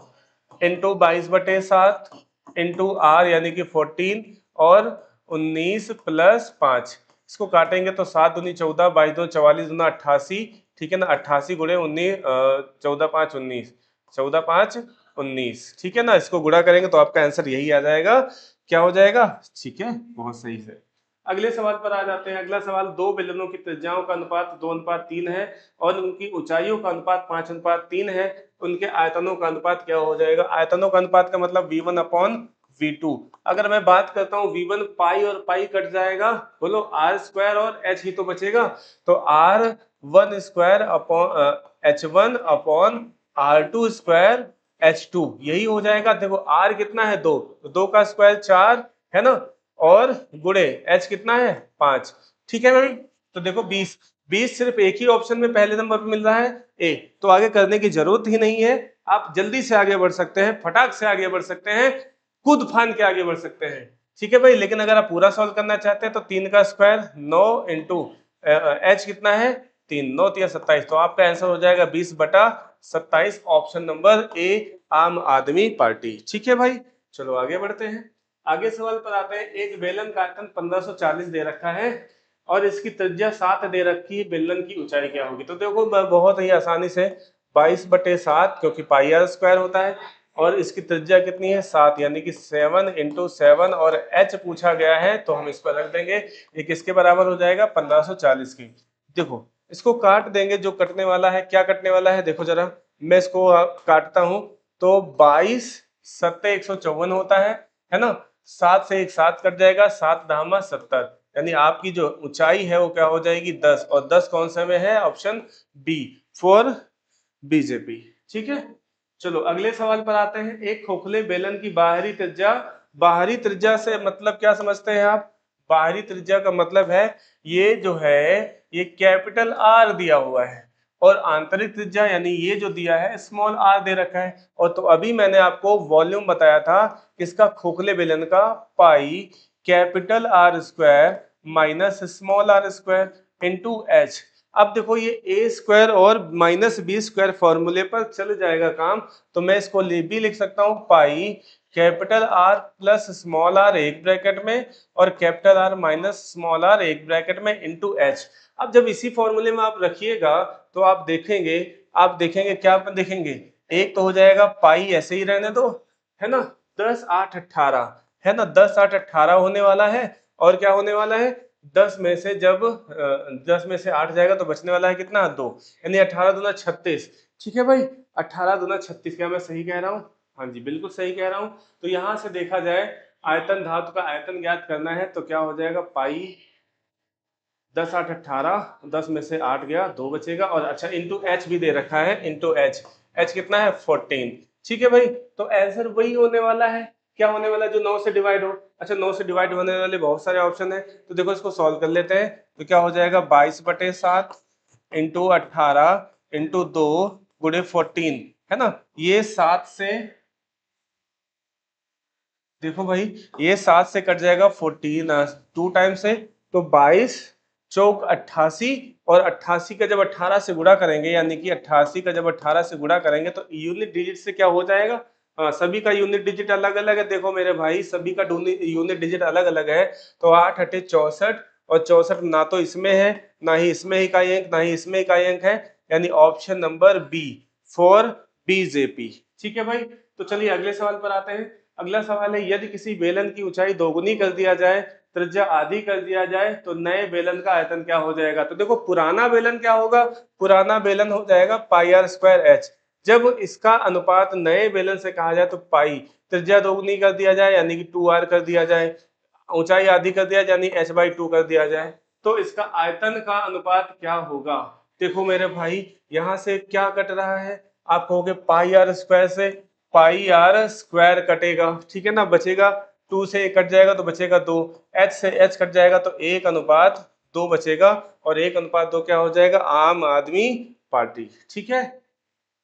इंटू 22/7 इंटू आर यानी कि 14 और 19 प्लस 5, इसको काटेंगे तो 7 दूनी 14, 22 दूनी 44, दूना 88, ठीक है ना, 88 गुणे 19, 14 5 19, 14 5 19, ठीक है ना, इसको गुणा करेंगे तो आपका आंसर यही आ जाएगा, क्या हो जाएगा, ठीक है, बहुत सही से। अगले सवाल पर आ जाते हैं। अगला सवाल, दो बेलनों की त्रिज्याओं का अनुपात 2:3 है और उनकी ऊंचाइयों का अनुपात 5:3 है, उनके आयतनों का अनुपात क्या हो जाएगा। आयतनों का अनुपात का मतलब V1/V2। अगर मैं बात करता हूँ V1, पाई और पाई कट जाएगा, बोलो R² और H ही तो बचेगा, तो R1² अपॉन H1/R2² H2 यही हो जाएगा। देखो R कितना है 2, तो 2 का स्क्वायर 4 है ना, और गुणे H कितना है 5, ठीक है भाई। तो देखो 20 20 सिर्फ एक ही ऑप्शन में पहले नंबर पे मिल रहा है ए, तो आगे करने की जरूरत ही नहीं है, आप जल्दी से आगे बढ़ सकते हैं, फटाक से आगे बढ़ सकते हैं, कूद फान के आगे बढ़ सकते हैं, ठीक है भाई। लेकिन अगर आप पूरा सॉल्व करना चाहते हैं तो 3 का स्क्वायर 9 इंटू H कितना है 3, 9 3 27, तो आपका आंसर हो जाएगा 20/27, ऑप्शन नंबर ए, आम आदमी पार्टी। ठीक है भाई, चलो आगे बढ़ते हैं। आगे सवाल पर आते हैं। एक बेलन का आयतन 1540 दे रखा है और इसकी त्रिज्या 7 दे रखी है, बेलन की ऊंचाई क्या होगी। तो देखो बहुत ही आसानी से 22/7, क्योंकि पाई आर स्क्वायर होता है और इसकी त्रिज्या कितनी है 7, यानी कि 7 इंटू 7 और H पूछा गया है, तो हम इस पर रख देंगे, ये किसके बराबर हो जाएगा 1540 की। देखो इसको काट देंगे, जो कटने वाला है, क्या कटने वाला है, देखो जरा मैं इसको काटता हूं, तो 22 7 154 होता है ना, 7 से एक 7 कट जाएगा, 7 धामा 70, यानी आपकी जो ऊंचाई है वो क्या हो जाएगी 10, और 10 कौन सा में है, ऑप्शन बी फॉर बीजेपी। ठीक है, चलो अगले सवाल पर आते हैं। एक खोखले बेलन की बाहरी त्रिज्या, बाहरी त्रिज्या से मतलब क्या समझते हैं आप, बाहरी त्रिज्या का मतलब है ये जो है ये कैपिटल आर दिया हुआ है और आंतरिक त्रिज्या यानी ये जो दिया है स्मॉल आर दे रखा है। और तो अभी मैंने आपको वॉल्यूम बताया था किसका, खोखले बेलन का, pi capital R square minus small R square into H. अब देखो ये ए स्क्वायर और माइनस बी स्क्वायर फॉर्मूले पर चल जाएगा काम, तो मैं इसको भी लिख सकता हूँ pi capital R plus small R एक ब्रैकेट में और capital R minus small R एक ब्रैकेट में इंटू एच। अब जब इसी फॉर्मूले में आप रखिएगा तो आप देखेंगे क्या देखेंगे, एक तो हो जाएगा पाई ऐसे ही रहने दो, है ना, 10 8 18, है ना, 10 8 18 होने वाला है, और क्या होने वाला है, 10 में से जब 10 में से 8 जाएगा तो बचने वाला है कितना, 2, यानी 18 दूना 36। ठीक है भाई, 18 दूना 36, क्या मैं सही कह रहा हूँ? हाँ जी बिल्कुल सही कह रहा हूँ। तो यहाँ से देखा जाए आयतन धातु का आयतन ज्ञात करना है तो क्या हो जाएगा, पाई 10 8 18, 10 में से 8 गया, 2 बचेगा, और अच्छा इंटू एच भी दे रखा है, इंटू एच, एच कितना है 14। ठीक है भाई, तो आंसर वही होने वाला है, क्या होने वाला है, जो 9 से डिवाइड हो। अच्छा 9 से डिवाइड होने वाले बहुत सारे ऑप्शन है, तो देखो इसको सॉल्व कर लेते हैं। तो क्या हो जाएगा, 22/7 इंटू 18 इंटू 2 गुणे 14, है ना, ये 7 से, देखो भाई ये 7 से कट जाएगा 14, 2 टाइम से, तो 22 चौक 88, और 88 का जब 18 से गुणा करेंगे, यानी कि 88 का जब 18 से गुणा करेंगे तो यूनिट डिजिट से क्या हो जाएगा, सभी का यूनिट डिजिट अलग अलग है। देखो मेरे भाई सभी का यूनिट डिजिट अलग अलग है, तो 8 8 64, और 64 ना तो इसमें है, ना ही इसमें इकाई अंक, ना ही इसमें इकाई अंक है, यानी option number B, for BJP. ठीक है भाई, तो चलिए अगले सवाल पर आते हैं। अगला सवाल है, यदि किसी बेलन की ऊंचाई दोगुनी कर दिया जाए, त्रिज्या आधी कर दिया जाए, तो नए बेलन का आयतन क्या हो जाएगा। तो देखो पुराना बेलन क्या होगा, पुराना बेलन हो जाएगा पाई आर स्क्वायर एच। जब इसका अनुपात नए बेलन से कहा जाए तो पाई, त्रिज्या दोगुनी कर दिया जाए यानी कि 2r कर दिया जाए, ऊंचाई आधी कर दिया यानी h/2 कर दिया जाए, तो इसका आयतन का अनुपात क्या होगा। देखो मेरे भाई यहां से क्या कट रहा है, आप कहोगे पाई आर स्क्वायर से पाई आर स्क्वायर कटेगा, ठीक है ना, बचेगा 2 से 1 कट जाएगा तो बचेगा 2, h से h कट जाएगा तो 1/2 बचेगा, और 1/2 क्या हो जाएगा, आम आदमी पार्टी। ठीक है,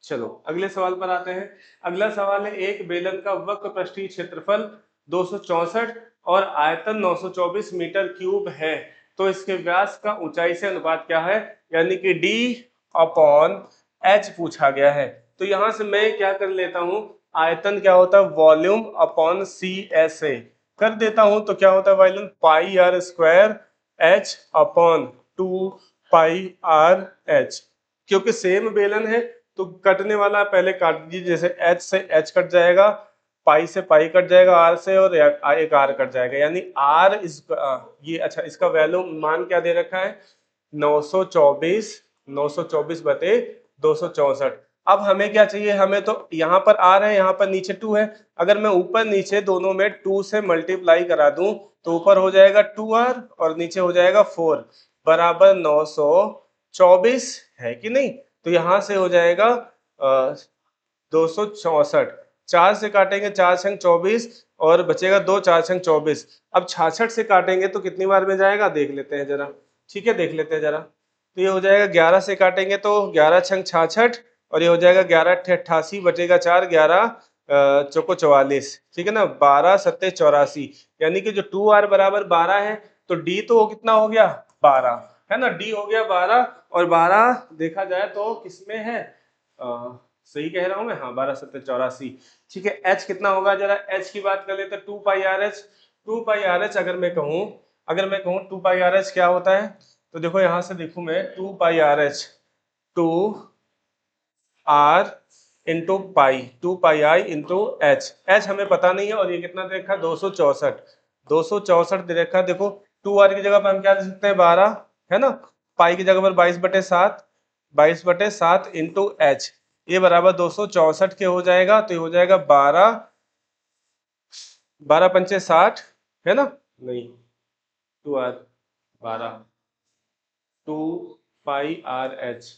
चलो अगले सवाल पर आते हैं। अगला सवाल है, एक बेलन का वक्र पृष्ठीय क्षेत्रफल 264 और आयतन 924 मीटर क्यूब है, तो इसके व्यास का ऊंचाई से अनुपात क्या है, यानी कि d अपॉन h पूछा गया है। तो यहां से मैं क्या कर लेता हूं, आयतन क्या होता है, volume upon C S A कर देता हूं, तो क्या होता है volume pi r square h upon 2 pi r h, क्योंकि सेम बेलन है तो कटने वाला पहले काट दीजिए, जैसे h से h कट जाएगा, पाई से पाई कट जाएगा, r से, और एक r कट जाएगा, यानी r इस ये अच्छा इसका वैल्यू मान क्या दे रखा है, 924, 924 बटे 264। अब हमें क्या चाहिए, हमें तो यहाँ पर r है, यहाँ पर नीचे 2 है, अगर मैं ऊपर नीचे दोनों में 2 से मल्टीप्लाई करा दूं तो ऊपर हो जाएगा 2r और नीचे हो जाएगा 4 बराबर 924, है कि नहीं। तो यहां से हो जाएगा 264, 4 से काटेंगे 4 छंग 24, और बचेगा 2, 4 छंग 24। अब 66 से काटेंगे तो कितनी बार में जाएगा देख लेते हैं जरा, ठीक है देख लेते हैं जरा। तो ये हो जाएगा 11 से काटेंगे तो 11 छंग 66, और ये हो जाएगा 11 × 88 बचेगा 4, 11 चौको 44, ठीक है ना, 12 सत्ते 84, यानी कि जो 2r बराबर 12 है, तो d तो वो कितना हो गया 12, है ना, d हो गया 12, और 12 देखा जाए तो किसमें है, सही कह रहा हूं मैं, हाँ 12 सत्ते 84। ठीक है, h कितना होगा, जरा h की बात कर लेते हैं, 2 pi r h, 2 pi r H अगर मैं कहूँ 2 पाई आर एच क्या होता है, तो देखो यहां से देखूं मैं 2 pi r h, 2 r into pi, 2 pi i into h, h हमें पता नहीं है, और ये कितना दे रखा है 264, 264 दे रखा है। देखो 2r की जगह पर हम क्या दे सकते हैं 12, है ना, पाई की जगह पर 22/7, 22/7 इंटू एच, ये बराबर 264 के हो जाएगा, तो ये हो जाएगा 12, 12 पंचे 60, है ना, नहीं 2r 12, 2 pi r h,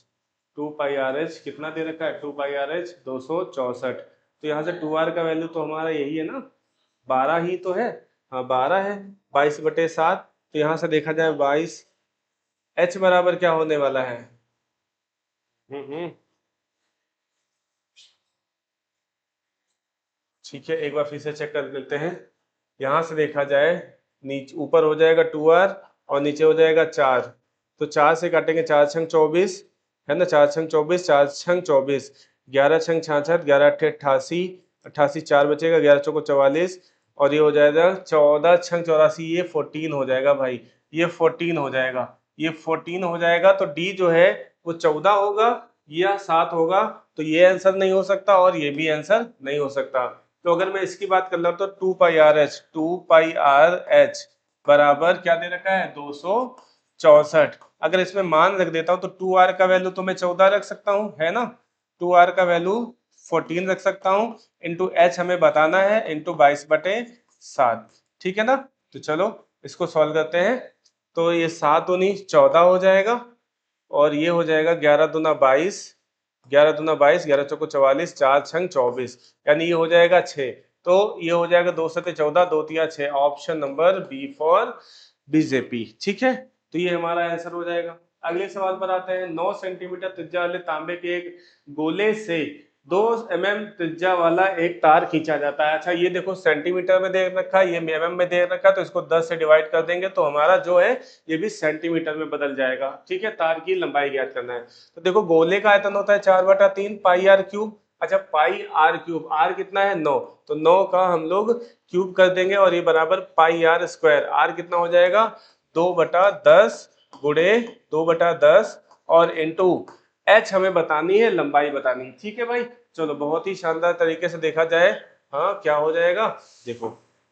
2 pi r H कितना दे रखा है, 2 पाई आर एच 264, तो यहाँ से 2r का वैल्यू तो हमारा यही है ना, 12 ही तो है, हाँ 12 है, 22/7, तो यहाँ से देखा जाए 22, h बराबर क्या होने वाला है, हम्म, ठीक है एक बार फिर से चेक कर लेते हैं। यहाँ से देखा जाए नीचे ऊपर हो जाएगा 2r और नीचे हो जाएगा 4, तो 4 से काटेंगे 4 छंग 24, है ना, 4 छंग 24, 4 छंग 24, 11 छंग 66, 11 अट्ठे 88, 88 4 बचेगा, 11 चौको 44, और ये हो जाएगा 14 छंग 84, ये 14 हो जाएगा भाई, ये 14 हो जाएगा, ये 14 हो जाएगा, तो d जो है वो 14 होगा या 7 होगा, तो ये आंसर नहीं हो सकता और ये भी आंसर नहीं हो सकता। तो अगर मैं इसकी बात कर रहा हूँ तो 2 पाई आर एच बराबर क्या दे रखा है 264। अगर इसमें मान रख देता हूँ तो 2r का वैल्यू तो मैं 14 रख सकता हूँ, है ना, 2r का वैल्यू 14 रख सकता हूँ, इंटू एच हमें बताना है, इंटू 22/7। ठीक है ना। तो चलो इसको सॉल्व करते हैं। तो ये 7 दूनी 14 हो जाएगा, और ये हो जाएगा 11 दूना 22, 11 दूना 22, 11 चौको 44, 4 छंग 24, यानी ये हो जाएगा 6। तो ये हो जाएगा 2 सते 14, 2 तिया 6, option number B for BJP. ठीक है, तो ये हमारा आंसर हो जाएगा। अगले सवाल पर आते हैं। 9 सेंटीमीटर त्रिज्या वाले तांबे के एक गोले से 2 mm त्रिज्या वाला एक तार खींचा जाता है। अच्छा ये देखो सेंटीमीटर में दे रखा है, ये mm में दे रखा है, तो इसको 10 से डिवाइड कर देंगे तो हमारा जो है ये भी सेंटीमीटर में बदल जाएगा। ठीक है, तार की लंबाई ज्ञात करना है। तो देखो गोले का आयतन होता है 4/3 पाई आर क्यूब। अच्छा पाई आर क्यूब, आर कितना है 9, तो 9 का हम लोग क्यूब कर देंगे और ये बराबर पाई आर स्क्वायर। आर कितना हो जाएगा 2/10 गुणे 2/10 और इंटू एच हमें बतानी है, लंबाई बतानी है। ठीक है भाई, चलो बहुत ही शानदार तरीके से देखा जाए। हाँ क्या हो जाएगा, देखो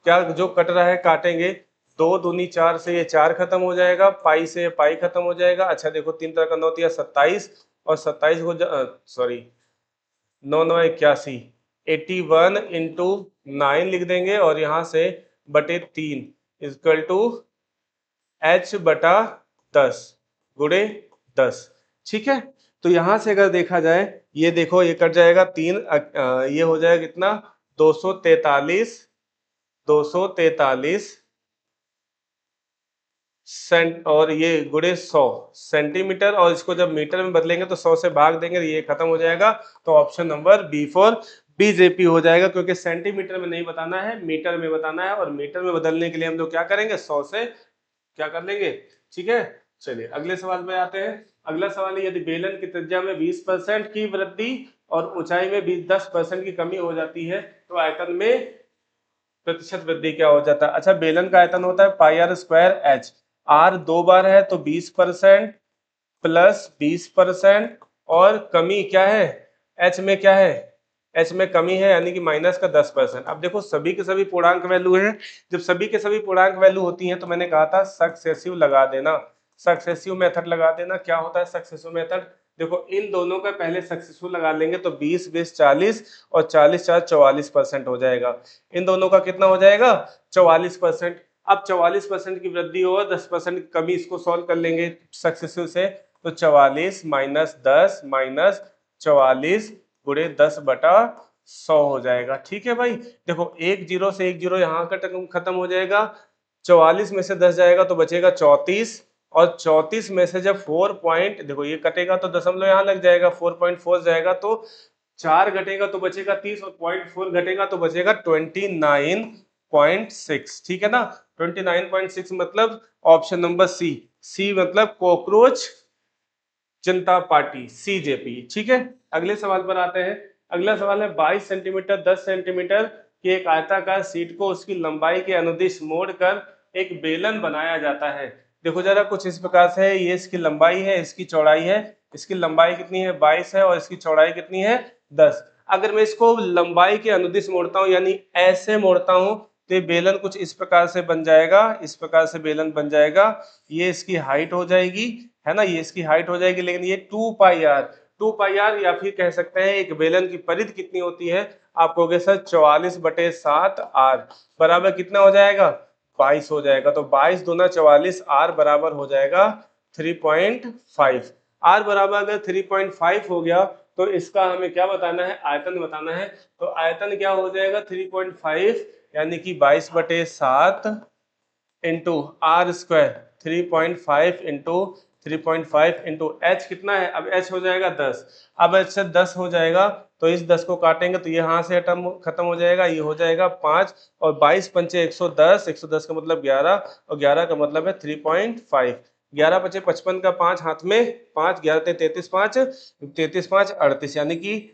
क्या जो कट रहा है काटेंगे, 2 दूनी 4 से ये 4 खत्म हो जाएगा, पाई से पाई खत्म हो जाएगा। अच्छा देखो 3 तरह का 9 दिया 27, और 27 को सॉरी 9×9 = 81, 81 इंटू 9 लिख देंगे और यहाँ से /3 इक्वल टू h/10 गुणे 10। ठीक है, तो यहां से अगर देखा जाए, ये देखो ये कट जाएगा 3, ये हो जाएगा कितना 243, 243 सेंट, और ये गुणे 100 सेंटीमीटर, और इसको जब मीटर में बदलेंगे तो 100 से भाग देंगे, ये खत्म हो जाएगा। तो option number B for BJP हो जाएगा, क्योंकि सेंटीमीटर में नहीं बताना है, मीटर में बताना है, और मीटर में बदलने के लिए हम लोग क्या करेंगे 100 से क्या कर लेंगे। ठीक है, चलिए अगले सवाल पे आते हैं। अगला सवाल है, यदि बेलन की त्रिज्या में 20% की वृद्धि और ऊंचाई में भी 10% की कमी हो जाती है तो आयतन में प्रतिशत वृद्धि क्या हो जाता है। अच्छा बेलन का आयतन होता है पाई आर स्क्वायर एच, आर 2 बार है तो 20% प्लस 20%, और कमी क्या है एच में, क्या है एच में कमी है, यानी कि माइनस का 10%। अब देखो सभी के सभी पूर्णांक वैल्यू हैं, जब सभी के सभी पूर्णांक वैल्यू होती हैं तो मैंने कहा था सक्सेसिव लगा देना, सक्सेसिव मेथड लगा देना। क्या होता है सक्सेसिव मेथड, देखो इन दोनों का पहले सक्सेसिव लगा लेंगे तो 20 20 40 और 40 4 44% हो जाएगा। इन दोनों का कितना हो जाएगा 44%। अब 44% की वृद्धि और 10% की कमी, इसको सॉल्व कर लेंगे सक्सेसिव से, तो 44 माइनस 10 माइनस 44 गुणे 10/100 हो जाएगा। ठीक है भाई, देखो एक जीरो से एक जीरो यहाँ का खत्म हो जाएगा, 44 में से 10 जाएगा तो बचेगा 34, और 34 में से जब 4 पॉइंट, देखो ये कटेगा तो दशमलव यहाँ लग जाएगा, 4.4 जाएगा तो 4 घटेगा तो बचेगा 30, और 0.4 घटेगा तो बचेगा 29.6। ठीक है ना, 29.6 मतलब ऑप्शन नंबर सी, सी मतलब कॉकरोच जनता पार्टी सीजेपी। ठीक है, अगले सवाल पर आते हैं। अगला सवाल है 22 सेंटीमीटर 10 सेंटीमीटर की एक आयताकार सीट को उसकी लंबाई के अनुदिश मोड़कर एक बेलन बनाया जाता है। देखो जरा कुछ इस प्रकार से है, ये इसकी लंबाई है, इसकी चौड़ाई है, इसकी लंबाई कितनी है 22 है और इसकी चौड़ाई कितनी है 10। अगर मैं इसको लंबाई के अनुदिश मोड़ता हूँ यानी ऐसे मोड़ता हूँ तो ये बेलन कुछ इस प्रकार से बन जाएगा, इस प्रकार से बेलन बन जाएगा। ये इसकी हाइट हो जाएगी, है ना, ये इसकी हाइट हो जाएगी, लेकिन ये 2 पाई आर या फिर कह सकते हैं एक बेलन की परिधि कितनी होती है, आप कहोगे सर 44/7 आर बराबर कितना हो जाएगा 22 हो जाएगा। तो 22 दूना 44, आर बराबर हो जाएगा 3.5। आर बराबर अगर 3.5 हो गया तो इसका हमें क्या बताना है, आयतन बताना है। तो आयतन क्या हो जाएगा 3.5, यानी कि 22/7 into r square 3.5 into 3.5 into h कितना है, अब एच हो जाएगा 10। अब एच से 10 हो जाएगा तो इस 10 को काटेंगे तो यहाँ से खत्म हो जाएगा, ये हो जाएगा 5, और 22 पंचे 110, 110 का मतलब 11, और 11 का मतलब है 3.5। 11 पचे 55 का 5 हाथ में, 5 11 33 5 33 5 38, यानी कि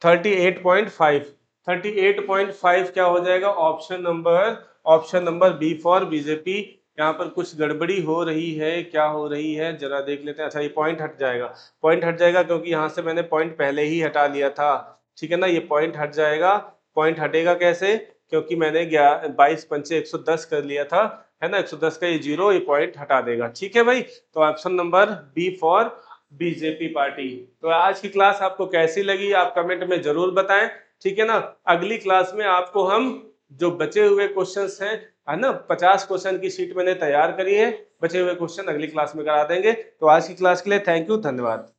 38.5, 38.5 क्या हो जाएगा option number B for BJP. यहाँ पर कुछ गड़बड़ी हो रही है, क्या हो रही है जरा देख लेते हैं। अच्छा ये पॉइंट हट जाएगा, पॉइंट हट जाएगा क्योंकि यहाँ से मैंने पॉइंट पहले ही हटा लिया था। ठीक है ना, ये पॉइंट हट जाएगा। पॉइंट हटेगा कैसे, क्योंकि मैंने 22 पंचे 110 कर लिया था, है ना, 110 का ये जीरो, ये पॉइंट हटा देगा। ठीक है भाई, तो option number B for BJP party. तो आज की क्लास आपको कैसी लगी आप कमेंट में जरूर बताएं। ठीक है ना, अगली क्लास में आपको हम जो बचे हुए क्वेश्चंस हैं, है ना, 50 क्वेश्चन की शीट मैंने तैयार करी है, बचे हुए क्वेश्चन अगली क्लास में करा देंगे। तो आज की क्लास के लिए थैंक यू, धन्यवाद।